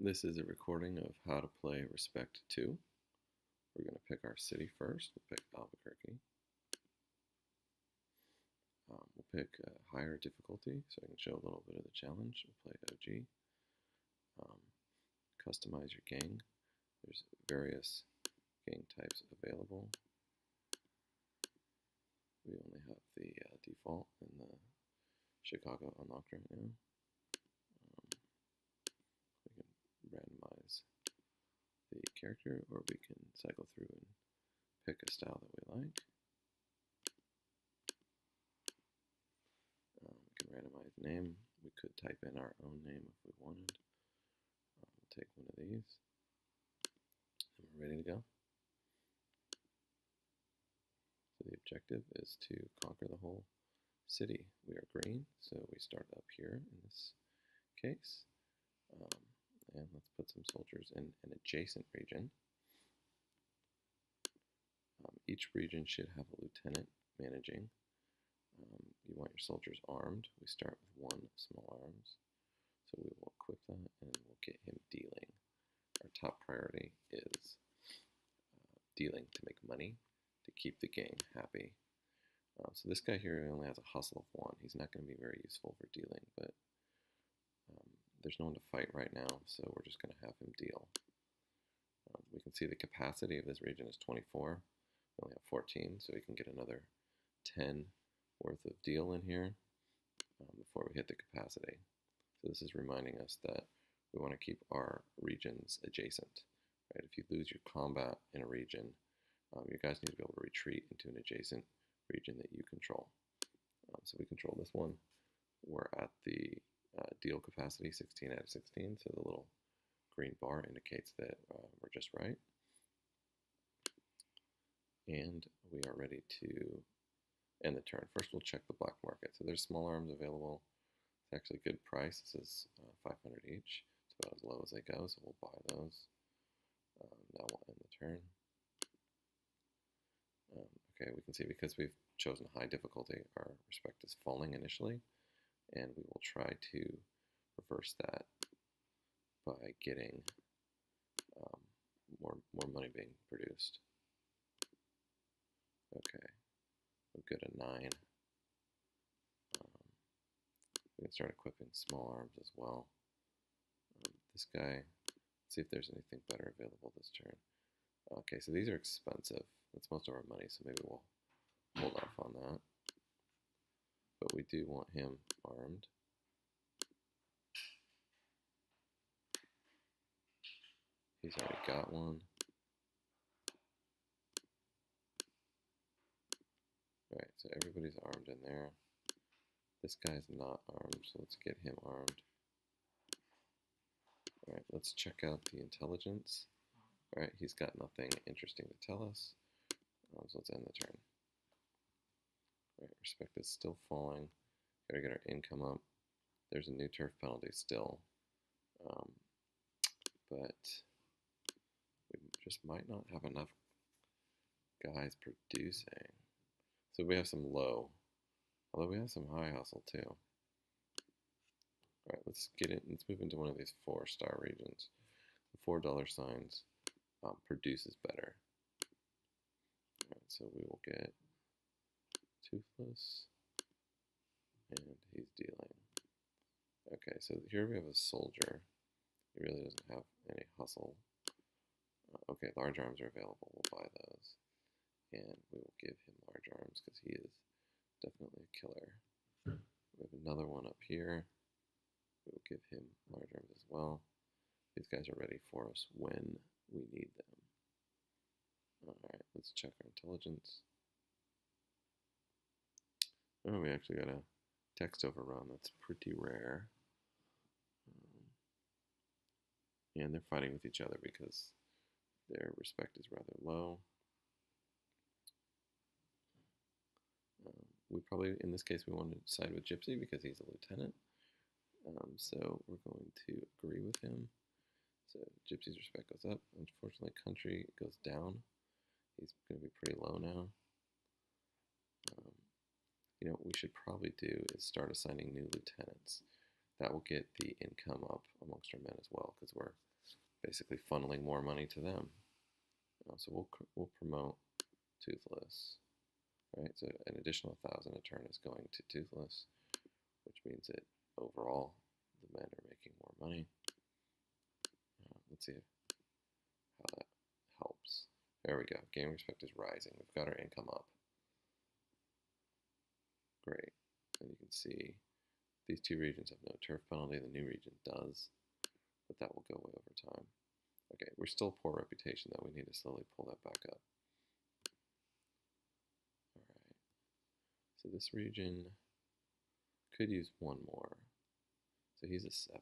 This is a recording of how to play Respect 2. We're going to pick our city first. We'll pick Albuquerque. We'll pick higher difficulty so I can show a little bit of the challenge. We'll play OG. Customize your gang. There's various gang types available. We only have the default and the Chicago unlocked right now. We can randomize the character, or we can cycle through and pick a style that we like. We can randomize name. We could type in our own name if we wanted. We'll take one of these, and we're ready to go. So the objective is to conquer the whole city. We are green, so we start up here in this case. And let's put some soldiers in an adjacent region. Each region should have a lieutenant managing. You want your soldiers armed. We start with one small arms. So we will equip that and we'll get him dealing. Our top priority is dealing to make money, to keep the gang happy. So this guy here only has a hustle of 1. He's not going to be very useful for dealing, but there's no one to fight right now, so we're just going to have him deal. We can see the capacity of this region is 24. We only have 14, so we can get another 10 worth of deal in here before we hit the capacity. So this is reminding us that we want to keep our regions adjacent. Right? If you lose your combat in a region, you guys need to be able to retreat into an adjacent region that you control. So we control this one. We're at the deal capacity 16 out of 16, so the little green bar indicates that we're just right. And we are ready to end the turn. First we'll check the black market. So there's small arms available. It's actually a good price. This is 500 each. It's about as low as they go, so we'll buy those. Now we'll end the turn. Okay, we can see because we've chosen high difficulty, our respect is falling initially, and we will try to reverse that by getting more money being produced. Okay, we'll get a 9. We can start equipping small arms as well. This guy, let's see if there's anything better available this turn. Okay, so these are expensive. That's most of our money, so maybe we'll hold off on that. But we do want him armed. He's already got one. Alright, so everybody's armed in there. This guy's not armed, so let's get him armed. Alright, let's check out the intelligence. Alright, he's got nothing interesting to tell us. So let's end the turn. Alright, respect is still falling. Gotta get our income up. There's a new turf penalty still. But we just might not have enough guys producing. So we have some low, although we have some high hustle too. Alright, let's get it. Let's move into one of these 4-star regions. The $4 signs produces better. Alright, so we will get Toothless, and he's dealing. Okay, so here we have a soldier. He really doesn't have any hustle. Okay, large arms are available. We'll buy those. And we will give him large arms because he is definitely a killer. We have another one up here. We will give him large arms as well. These guys are ready for us when we need them. Alright, let's check our intelligence. Oh, we actually got a text overrun. That's pretty rare. And they're fighting with each other because their respect is rather low. We probably, in this case, we want to side with Gypsy because he's a lieutenant. So we're going to agree with him. So Gypsy's respect goes up. Unfortunately, Country goes down. He's going to be pretty low now. You know, what we should probably do is start assigning new lieutenants. that will get the income up amongst our men as well, because we're basically funneling more money to them. So we'll promote Toothless, right? So an additional 1,000 a turn is going to Toothless, which means that overall the men are making more money. Let's see how that helps. There we go. Game respect is rising. We've got our income up. Great. And you can see these two regions have no turf penalty. The new region does, but that will go away over time. Okay, we're still poor reputation though. We need to slowly pull that back up. All right. So this region could use one more. So he's a 7.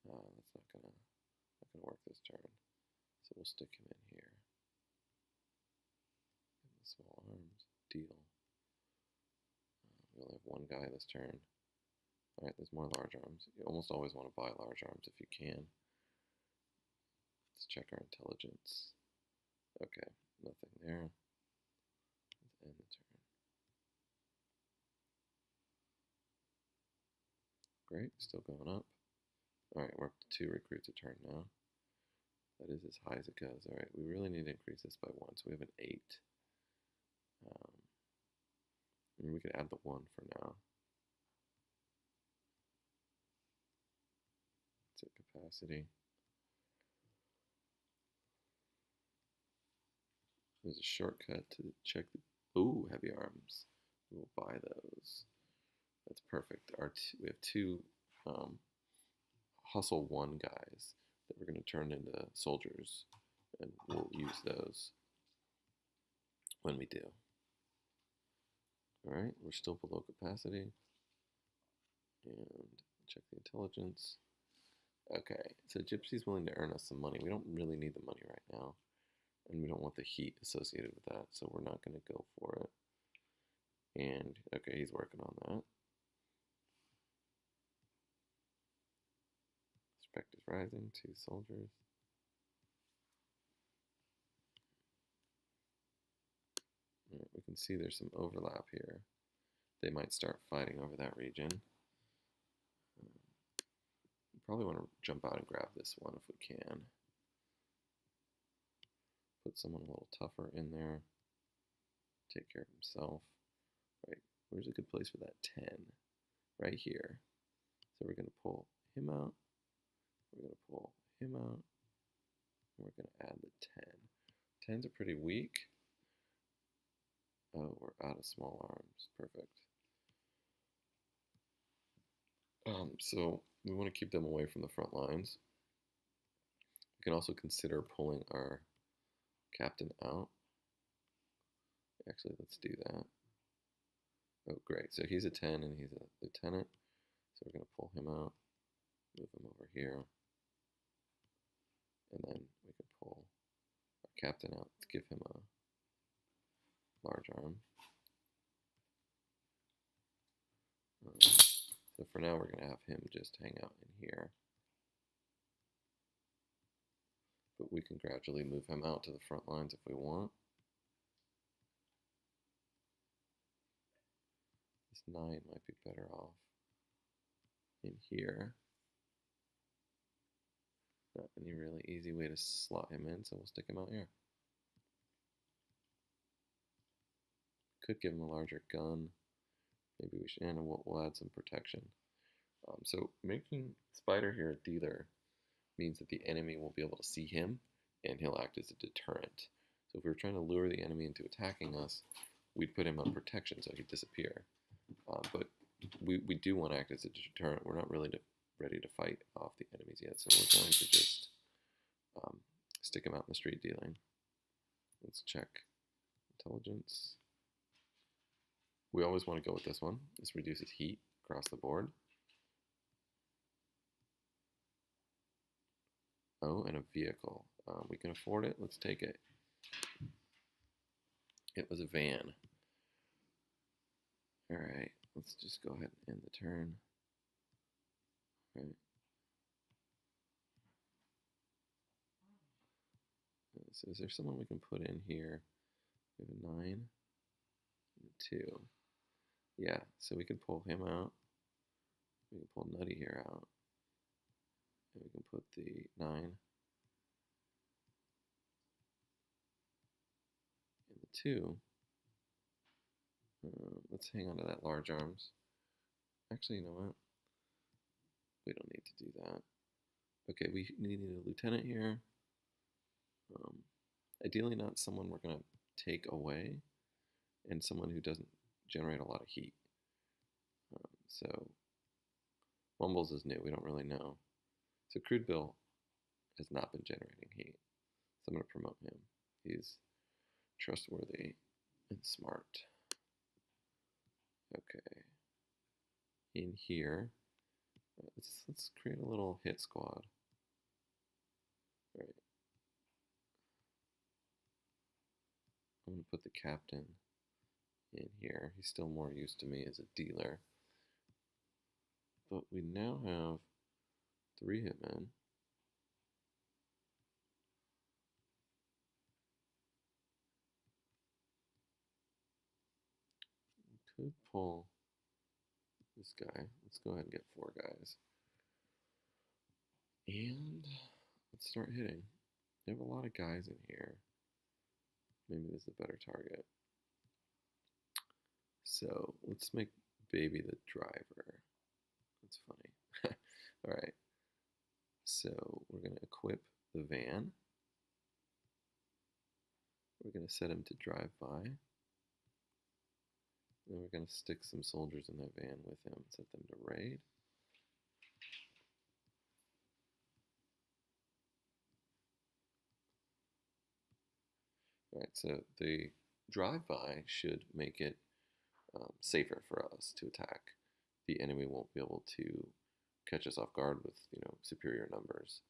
That's not gonna work this turn. So we'll stick him in here. In the small arms, deal. We only have one guy this turn. Alright, there's more large arms. You almost always want to buy large arms if you can. Let's check our intelligence. Okay, nothing there. Let's end the turn. Great, still going up. Alright, we're up to 2 recruits a turn now. That is as high as it goes. Alright, we really need to increase this by 1, so we have an 8. And we could add the 1 for now. Set capacity. There's a shortcut to check the... Ooh, heavy arms. We'll buy those. That's perfect. We have 2 hustle 1 guys that we're going to turn into soldiers, and we'll use those when we do. Alright, we're still below capacity. And check the intelligence. Okay, so Gypsy's willing to earn us some money. We don't really need the money right now, and we don't want the heat associated with that, so we're not going to go for it. And, okay, he's working on that. Respect is rising, 2 soldiers. Right, we can see there's some overlap here. They might start fighting over that region. We probably want to jump out and grab this one if we can. Put someone a little tougher in there. Take care of himself. Right, where's a good place for that 10? Right here. So we're going to pull him out. We're going to pull him out. And we're going to add the 10. 10s are pretty weak. Oh, we're out of small arms. Perfect. So we want to keep them away from the front lines. We can also consider pulling our captain out. Actually, let's do that. Oh, great. So he's a 10 and he's a lieutenant. So we're going to pull him out, move him over here. And then we can pull our captain out to give him a large arm. So for now, we're going to have him just hang out in here. But we can gradually move him out to the front lines if we want. This 9 might be better off in here. Not any really easy way to slot him in, so we'll stick him out here. Could give him a larger gun. Maybe we should, and we'll add some protection. So making Spider here a dealer means that the enemy will be able to see him, and he'll act as a deterrent. So if we were trying to lure the enemy into attacking us, we'd put him on protection so he'd disappear. But we do want to act as a deterrent. We're not really ready to fight off the enemies yet, so we're going to just stick him out in the street dealing. Let's check intelligence. We always want to go with this one. This reduces heat across the board. Oh, and a vehicle. We can afford it. Let's take it. It was a van. All right, let's just go ahead and end the turn. All right. So is there someone we can put in here? We have a 9 and a 2. Yeah, so we can pull him out. We can pull Nutty here out. And we can put the 9 and the 2. Let's hang on to that large arms. Actually, you know what? We don't need to do that. Okay, we need a lieutenant here. Ideally not someone we're going to take away, and someone who doesn't generate a lot of heat. So Mumbles is new, we don't really know. So Crude Bill has not been generating heat, so I'm going to promote him. He's trustworthy and smart. Okay. In here, let's create a little hit squad. All right. I'm going to put the captain in here. He's still more used to me as a dealer. But we now have 3 hitmen. We could pull this guy. Let's go ahead and get 4 guys. And let's start hitting. They have a lot of guys in here. Maybe this is a better target. So let's make Baby the driver. That's funny. All right. So we're going to equip the van. We're going to set him to drive by. Then we're going to stick some soldiers in that van with him, set them to raid. All right, so the drive-by should make it safer for us to attack. The enemy won't be able to catch us off guard with, superior numbers.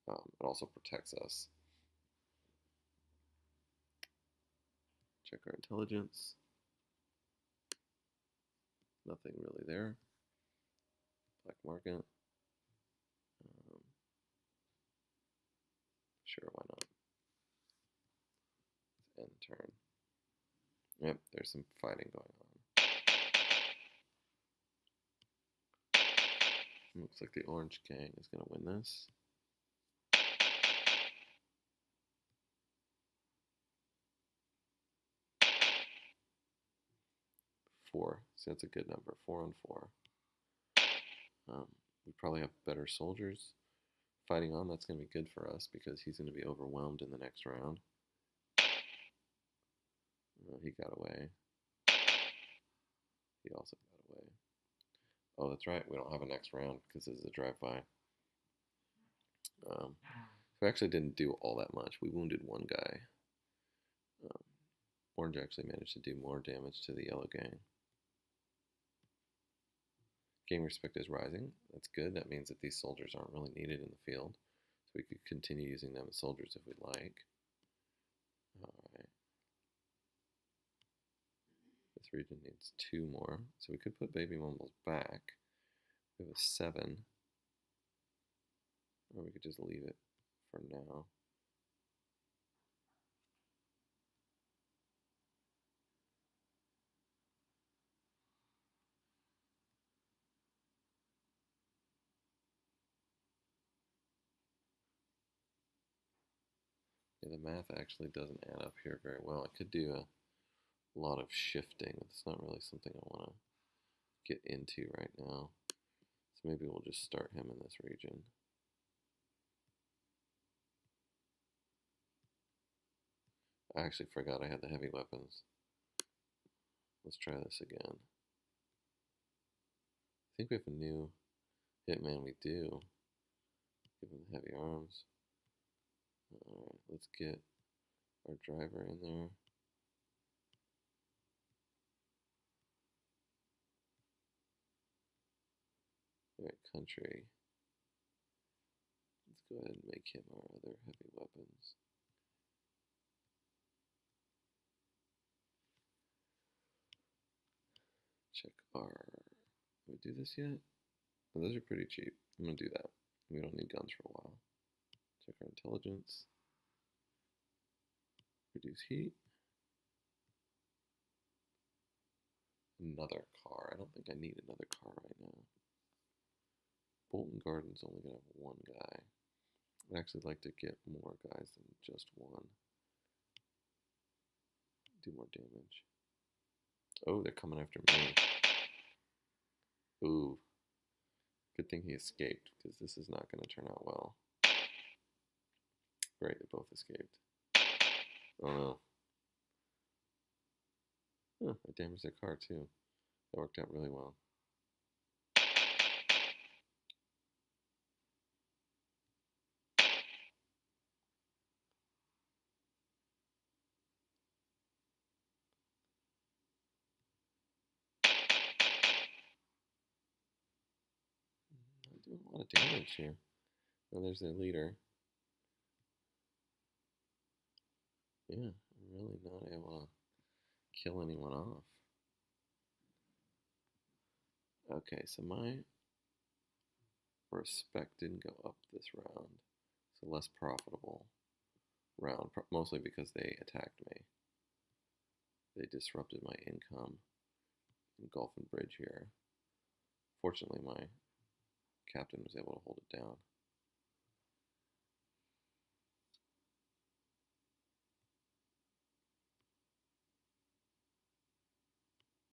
It also protects us. Check our intelligence. Nothing really there. Black market. Sure, why not? Let's end turn. Yep, there's some fighting going on. Looks like the Orange Gang is going to win this. Four. So that's a good number. 4 on 4. We probably have better soldiers fighting on. That's going to be good for us because he's going to be overwhelmed in the next round. He got away. He also got away. Oh, that's right. We don't have a next round because this is a drive-by. We actually didn't do all that much. We wounded 1 guy. Orange actually managed to do more damage to the yellow gang. Gang respect is rising. That's good. That means that these soldiers aren't really needed in the field. So we could continue using them as soldiers if we'd like. Alright. This region needs 2 more. So we could put Baby Mumbles back. We have a 7. Or we could just leave it for now. Yeah, the math actually doesn't add up here very well. I could do a lot of shifting. It's not really something I want to get into right now. So maybe we'll just start him in this region. I actually forgot I had the heavy weapons. Let's try this again. I think we have a new hitman. We do. Give him the heavy arms. Alright, let's get our driver in there. Alright, country. Let's go ahead and make him our other heavy weapons. Check our... Did we do this yet? Oh, those are pretty cheap. I'm going to do that. We don't need guns for a while. Check our intelligence. Reduce heat. another car. I don't think I need another car right now. Bolton Garden's only going to have one guy. I'd actually like to get more guys than just one. Do more damage. Oh, they're coming after me. Ooh. Good thing he escaped, because this is not going to turn out well. Great, they both escaped. Oh no. Huh, I damaged their car too. That worked out really well. I'm doing a lot of damage here. Oh, there's their leader. Yeah, I'm really not able to kill anyone off. Okay, so my respect didn't go up this round. So less profitable round, mostly because they attacked me. They disrupted my income in Gulf and Bridge here. Fortunately, my captain was able to hold it down.